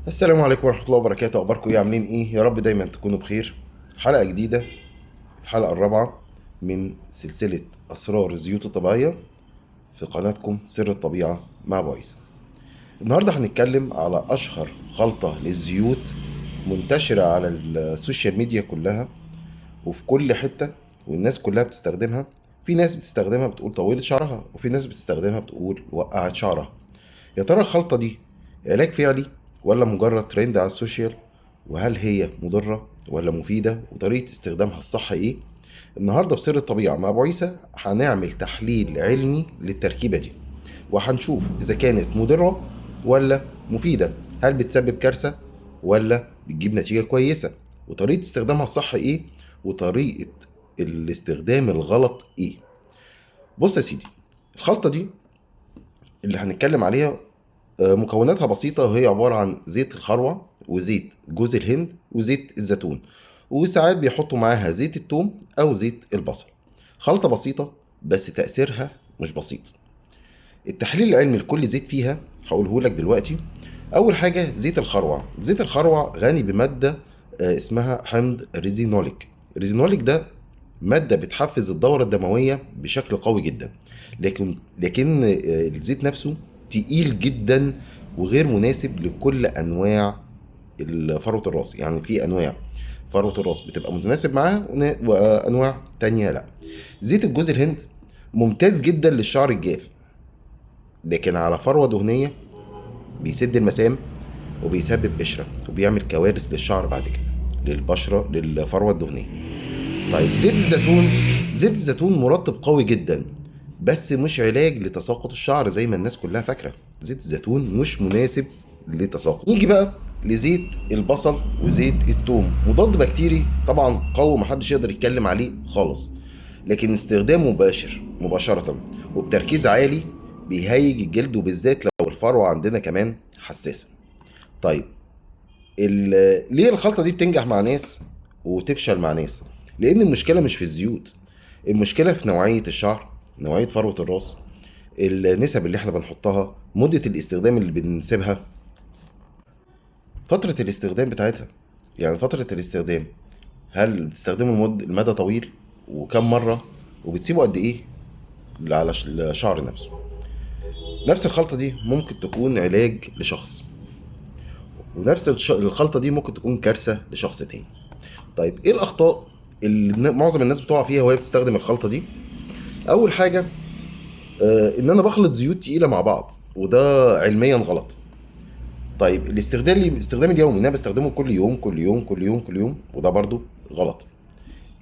السلام عليكم ورحمة الله وبركاته. أخباركم إيه؟ عاملين إيه؟ يا رب دايما تكونوا بخير. حلقة جديدة، الحلقة الرابعة من سلسلة أسرار الزيوت الطبيعية في قناتكم سر الطبيعة مع أبو عيسى. النهاردة هنتكلم على أشهر خلطة للزيوت منتشرة على السوشيال ميديا كلها وفي كل حتة، والناس كلها بتستخدمها. في ناس بتستخدمها بتقول طولت شعرها، وفي ناس بتستخدمها بتقول وقعت شعرها. يا ترى الخلطة دي علاج فعلي ولا مجرد ترند على السوشيال؟ وهل هي مضرة ولا مفيدة؟ وطريقة استخدامها الصح ايه؟ النهاردة في سر الطبيعة مع أبو عيسى هنعمل تحليل علمي للتركيبة دي، وهنشوف إذا كانت مضرة ولا مفيدة، هل بتسبب كارثة ولا بتجيب نتيجة كويسة، وطريقة استخدامها الصح ايه، وطريقة الاستخدام الغلط ايه. بص يا سيدي، الخلطة دي اللي هنتكلم عليها مكوناتها بسيطة، وهي عبارة عن زيت الخروع وزيت جوز الهند وزيت الزيتون، وساعات بيحطوا معاها زيت الثوم أو زيت البصل. خلطة بسيطة بس تأثيرها مش بسيط. التحليل العلمي لكل زيت فيها هقوله لك دلوقتي. أول حاجة زيت الخروع. زيت الخروع غني بمادة اسمها حمض ريزينوليك. الريزينوليك ده مادة بتحفز الدورة الدموية بشكل قوي جدا، لكن الزيت نفسه تقيل جدا وغير مناسب لكل أنواع فروة الراس. يعني في أنواع فروة الراس بتبقى متناسب معاها وأنواع تانية لا. زيت الجوز الهند ممتاز جدا للشعر الجاف، لكن على فروة دهنية بيسد المسام وبيسبب قشرة وبيعمل كوارث للشعر بعد كده، للبشرة للفروة الدهنية. طيب زيت الزيتون. زيت الزيتون مرطب قوي جدا، بس مش علاج لتساقط الشعر زي ما الناس كلها فاكره. زيت الزيتون مش مناسب للتساقط. نيجي بقى لزيت البصل وزيت الثوم. مضاد بكتيري طبعا قوي، محدش يقدر يتكلم عليه خالص، لكن استخدامه مباشر مباشرة وبتركيز عالي بيهيج الجلد، وبالذات لو الفروة عندنا كمان حساسة. طيب ليه الخلطة دي بتنجح مع ناس وتفشل مع ناس؟ لأن المشكلة مش في الزيوت، المشكلة في نوعية الشعر، نوعية فروة الراس، النسب اللي احنا بنحطها، مدة الاستخدام اللي بنسيبها، فترة الاستخدام بتاعتها. يعني فترة الاستخدام، هل بتستخدمه المدى طويل وكم مرة، وبتسيبه قد ايه على الشعر نفسه. نفس الخلطة دي ممكن تكون علاج لشخص، ونفس الخلطة دي ممكن تكون كارثة لشخص تاني. طيب ايه الاخطاء اللي معظم الناس بتقع فيها وهي بتستخدم الخلطه دي؟ اول حاجه ان انا بخلط زيوت تقيله مع بعض، وده علميا غلط. طيب الاستخدام اليومي، ان انا بستخدمه كل يوم كل يوم كل يوم كل يوم، وده برضو غلط.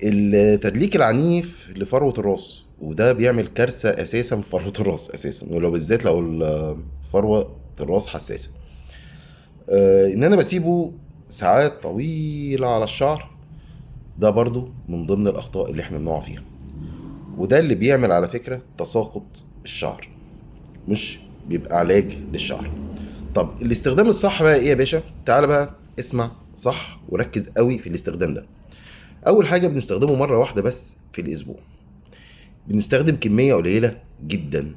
التدليك العنيف لفروه الراس، وده بيعمل كارثه اساسا في فروه الراس اساسا، ولو بالذات لو فروه الراس حساسه. ان انا بسيبه ساعات طويله على الشعر، ده برضو من ضمن الاخطاء اللي احنا بنقع فيها، وده اللي بيعمل على فكرة تساقط الشعر، مش بيبقى علاج للشعر. طب الاستخدام الصح بقى ايه يا باشا؟ تعال بقى اسمع صح وركز قوي في الاستخدام ده. اول حاجة بنستخدمه مرة واحدة بس في الاسبوع، بنستخدم كمية قليلة جدا.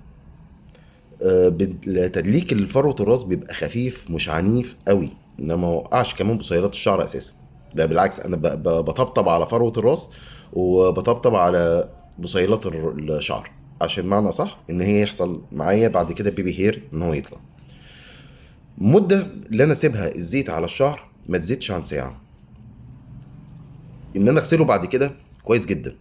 تدليك الفروة الراس بيبقى خفيف مش عنيف قوي، انما ما وقعش كمان بصيلات الشعر اساسا. ده بالعكس، انا بطبطب على فروة الراس وبطبطب على بصيلات الشعر، عشان معنى صح ان هي يحصل معايا بعد كده بيبي هير ان هو يطلع. المدة اللي انا اسيبها الزيت على الشعر ما تزيدش عن ساعة. ان انا اغسله بعد كده كويس جدا،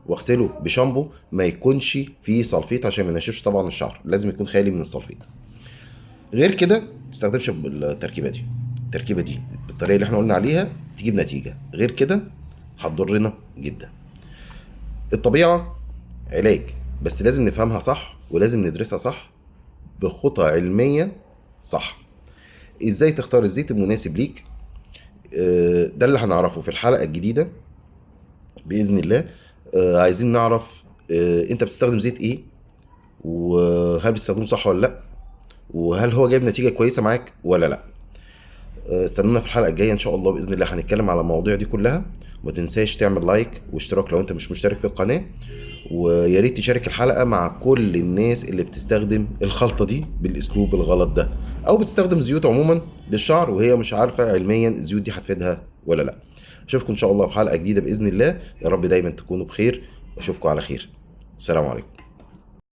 واغسله بشامبو ما يكونش فيه سلفيت عشان ما ينشفش طبعا الشعر، لازم يكون خالي من السلفيت. غير كده ما تستخدمش بالتركيبه دي. التركيبه دي بالطريقه اللي احنا قلنا عليها تجيب نتيجه، غير كده هتضرنا جدا. الطبيعه علاج، بس لازم نفهمها صح ولازم ندرسها صح بخطى علميه صح. ازاي تختار الزيت المناسب ليك؟ ده اللي هنعرفه في الحلقه الجديده باذن الله. عايزين نعرف انت بتستخدم زيت ايه، وهل بتستخدمه صح ولا لا، وهل هو جايب نتيجه كويسه معاك ولا لا. استنونا في الحلقه الجايه ان شاء الله باذن الله، هنتكلم على المواضيع دي كلها. وما تنساش تعمل لايك واشتراك لو انت مش مشترك في القناه، ويا ريت تشارك الحلقة مع كل الناس اللي بتستخدم الخلطة دي بالاسلوب الغلط ده، او بتستخدم زيوت عموما للشعر وهي مش عارفة علميا الزيوت دي هتفيدها ولا لا. اشوفكم ان شاء الله في حلقة جديدة باذن الله، يا رب دايما تكونوا بخير واشوفكم على خير. السلام عليكم.